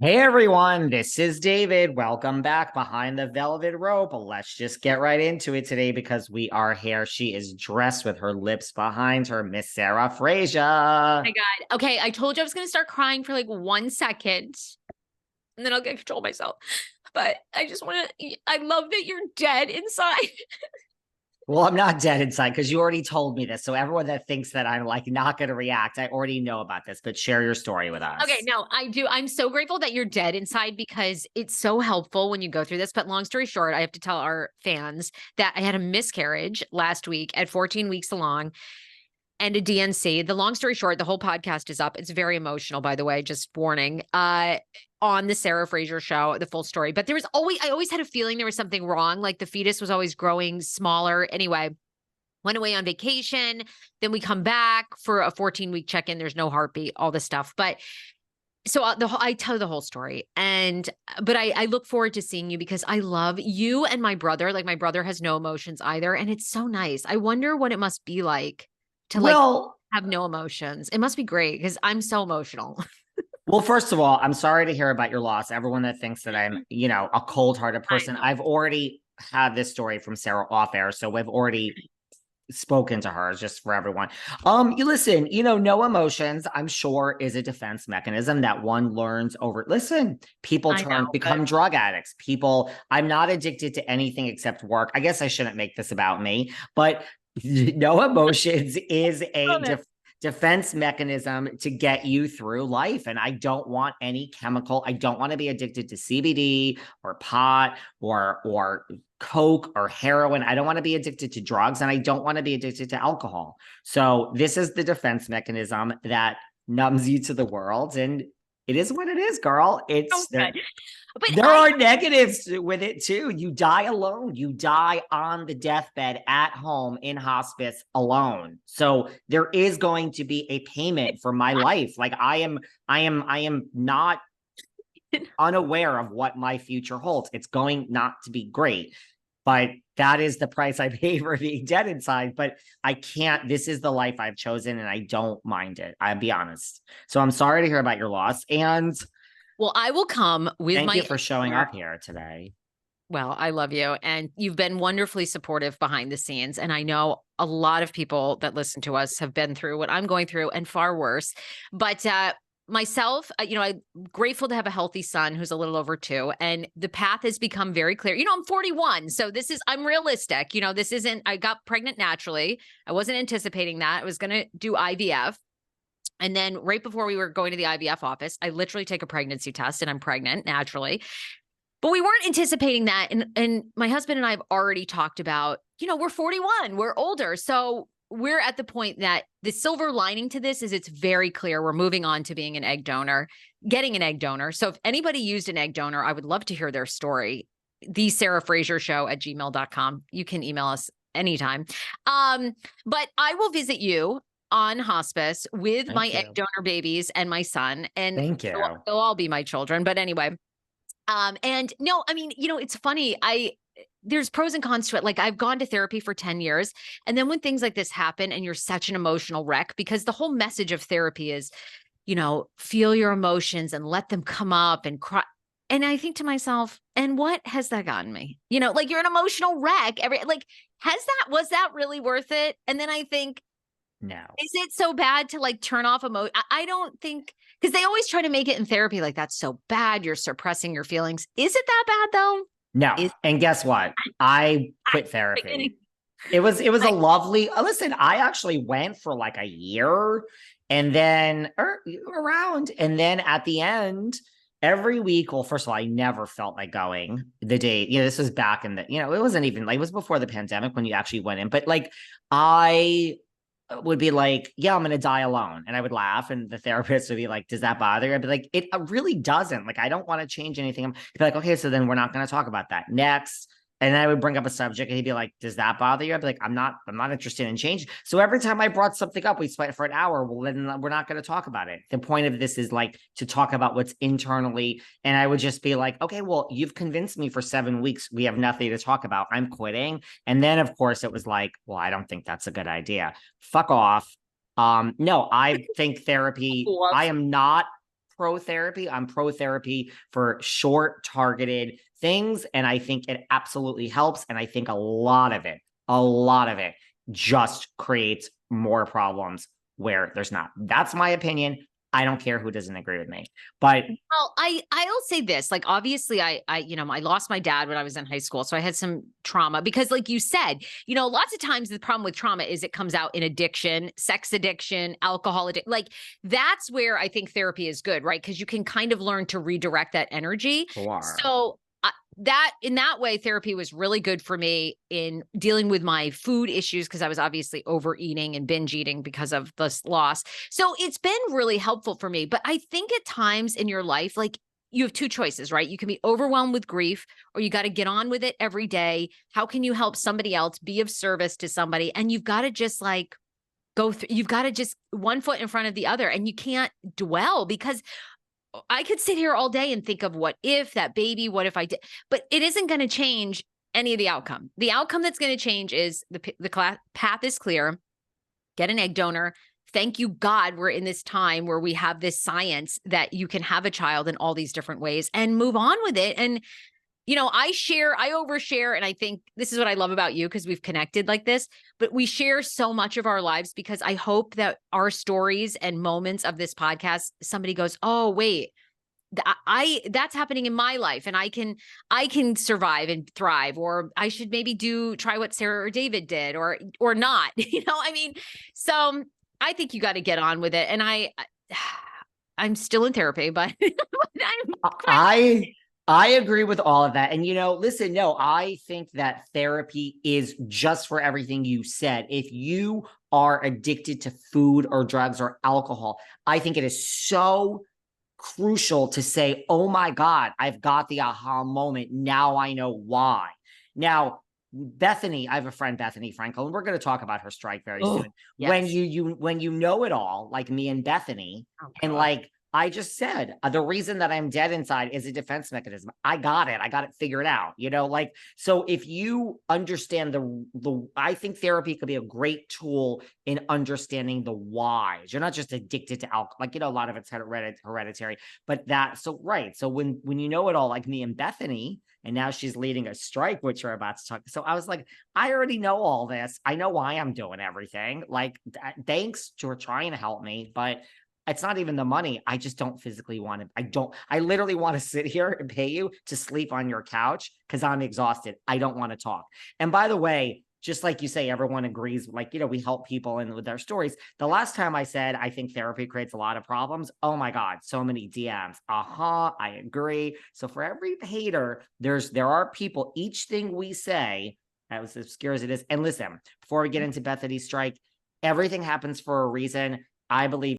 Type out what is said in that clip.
Hey everyone, this is David. Welcome back behind the velvet rope. Let's just get right into it today because we are here. She is dressed with her lips behind her, Miss Sarah Fraser. Oh my God. Okay, I told you I was going to start crying for like 1 second and then I'll get control myself. But I just want to, I love that you're dead inside. Well, I'm not dead inside because you already told me this. So everyone that thinks that I'm like not going to react, I already know about this, but share your story with Okay, us. no, I do. I'm so grateful that you're dead inside because it's so helpful when you go through this. But long story short, I have to tell our fans that I had a miscarriage last week at 14 weeks along and a DNC. The long story short, the whole podcast is up. It's very emotional, by the way, just warning. On the Sarah Fraser show, the full story. But I always had a feeling there was something wrong. Like the fetus was always growing smaller. Anyway, went away on vacation. Then we come back for a 14-week check-in. There's no heartbeat, all this stuff. But so I tell the whole story, but I look forward to seeing you because I love you and my brother. Like my brother has no emotions either, and it's so nice. I wonder what it must be like to like Well, have no emotions. It must be great because I'm so emotional. well, first of all, I'm sorry to hear about your loss. Everyone that thinks that I'm, a cold-hearted I person, know. I've already had this story from Sarah off air, so we've already spoken to her just for everyone. You listen, no emotions, I'm sure, is a defense mechanism that one learns over. Listen, people I know, but become drug addicts. I'm not addicted to anything except work. I guess I shouldn't make this about me, but no emotions is a love it. defense mechanism to get you through life. And I don't want any chemical. I don't want to be addicted to CBD or pot or coke or heroin. I don't want to be addicted to drugs, and I don't want to be addicted to alcohol. So this is the defense mechanism that numbs you to the world, and it is what it is, girl. So It's there. good. But There are negatives with it too. You die alone. You die on the deathbed at home in hospice alone. So there is going to be a payment for my life. Like I am not unaware of what my future holds. It's going not to be great, but that is the price I pay for being dead inside. But I can't. This is the life I've chosen, and I don't mind it. I'll be honest. So I'm sorry to hear about your loss, and well, I will come with thank my you for showing up here today. well, I love you. And you've been wonderfully supportive behind the scenes. And I know a lot of people that listen to us have been through what I'm going through and far worse. But myself, I'm grateful to have a healthy son who's a little over 2. And the path has become very clear. I'm 41. So I'm realistic. This isn't, I got pregnant naturally. I wasn't anticipating that. I was going to do IVF. And then right before we were going to the IVF office, I literally take a pregnancy test and I'm pregnant naturally. But we weren't anticipating that. And my husband and I have already talked about, we're 41, we're older. So we're at the point that the silver lining to this is it's very clear we're moving on to being an egg donor, getting an egg donor. So if anybody used an egg donor, I would love to hear their story. The Sarah Fraser Show at gmail.com. You can email us anytime. But I will visit you on hospice with my Thank egg you. donor babies and my son. And Thank you. they'll all be my children. But anyway, and no, I mean, it's funny. There's pros and cons to it. Like I've gone to therapy for 10 years. And then when things like this happen and you're such an emotional wreck, because the whole message of therapy is, feel your emotions and let them come up and cry. And I think to myself, and what has that gotten me? Like you're an emotional wreck. Was that really worth it? And then I think, No. is it so bad to like turn off emotion? I don't think, because they always try to make it in therapy like that's so bad. You're suppressing your feelings. Is it that bad though? No. Is And guess what? I quit beginning therapy. It was a like lovely listen, I actually went for like a year and then around and then at the end every week. Well, first of all, I never felt like going the day, this was back in it wasn't even like it was before the pandemic when you actually went in, but like I would be like, yeah, I'm going to die alone. And I would laugh. And the therapist would be like, does that bother you? I'd be like, it really doesn't. Like, I don't want to change anything. He'd be like, okay, so then we're not going to talk about that next. And then I would bring up a subject and he'd be like, does that bother you? I'd be like, I'm not interested in change. So every time I brought something up, we spent for an hour. Well, then we're not going to talk about it. The point of this is like to talk about what's internally. And I would just be like, okay, well, you've convinced me for 7 weeks. We have nothing to talk about. I'm quitting. And then of course it was like, well, I don't think that's a good idea. Fuck off. No, I think therapy, love I am not pro therapy. I'm pro therapy for short, targeted things. And I think it absolutely helps. And I think a lot of it just creates more problems where there's not. That's my opinion. I don't care who doesn't agree with me. But Well, I'll say this, like, obviously I lost my dad when I was in high school. So I had some trauma because, like you said, lots of times the problem with trauma is it comes out in addiction, sex addiction, alcohol addiction. Like, that's where I think therapy is good, right? Because you can kind of learn to redirect that energy. sure. So that in that way, therapy was really good for me in dealing with my food issues because I was obviously overeating and binge eating because of this loss. So it's been really helpful for me. But I think at times in your life, like, you have two choices, right? You can be overwhelmed with grief, or you got to get on with it every day. How can you help somebody else, be of service to somebody? And you've got to just like go through, you've got to just one foot in front of the other, and you can't dwell because I could sit here all day and think of what if that baby, what if I did, but it isn't going to change any of the outcome. The outcome that's going to change is the path is clear. Get an egg donor. Thank you, God, we're in this time where we have this science that you can have a child in all these different ways and move on with it. And I overshare. And I think this is what I love about you because we've connected like this, but we share so much of our lives because I hope that our stories and moments of this podcast, somebody goes, oh, wait, that's happening in my life and I can survive and thrive, or I should maybe try what Sarah or David did or not, I mean, so I think you got to get on with it. And I'm still in therapy, but I agree with all of that. And, listen, no, I think that therapy is just for everything you said. If you are addicted to food or drugs or alcohol, I think it is so crucial to say, oh my God, I've got the aha moment. Now I know why. Now, Bethenny, I have a friend, Bethenny Frankel, and we're going to talk about her strike very soon. yes. When you know it all, like me and Bethenny, and like I just said, the reason that I'm dead inside is a defense mechanism. I got it figured out, so if you understand I think therapy could be a great tool in understanding the whys. You're not just addicted to alcohol, like, a lot of it's hereditary, but right. So when you know it all, like me and Bethenny, and now she's leading a strike, which we're about to talk. So I was like, I already know all this. I know why I'm doing everything. Like, thanks for trying to help me, but it's not even the money. I just don't physically want to. I literally want to sit here and pay you to sleep on your couch because I'm exhausted. I don't want to talk. And by the way, just like you say, everyone agrees, like, we help people and with their stories. The last time I said, I think therapy creates a lot of problems. Oh my God, so many DMs. I agree. So for every hater, there are people, each thing we say, as obscure as it is. And listen, before we get into Bethenny's strike, everything happens for a reason. I believe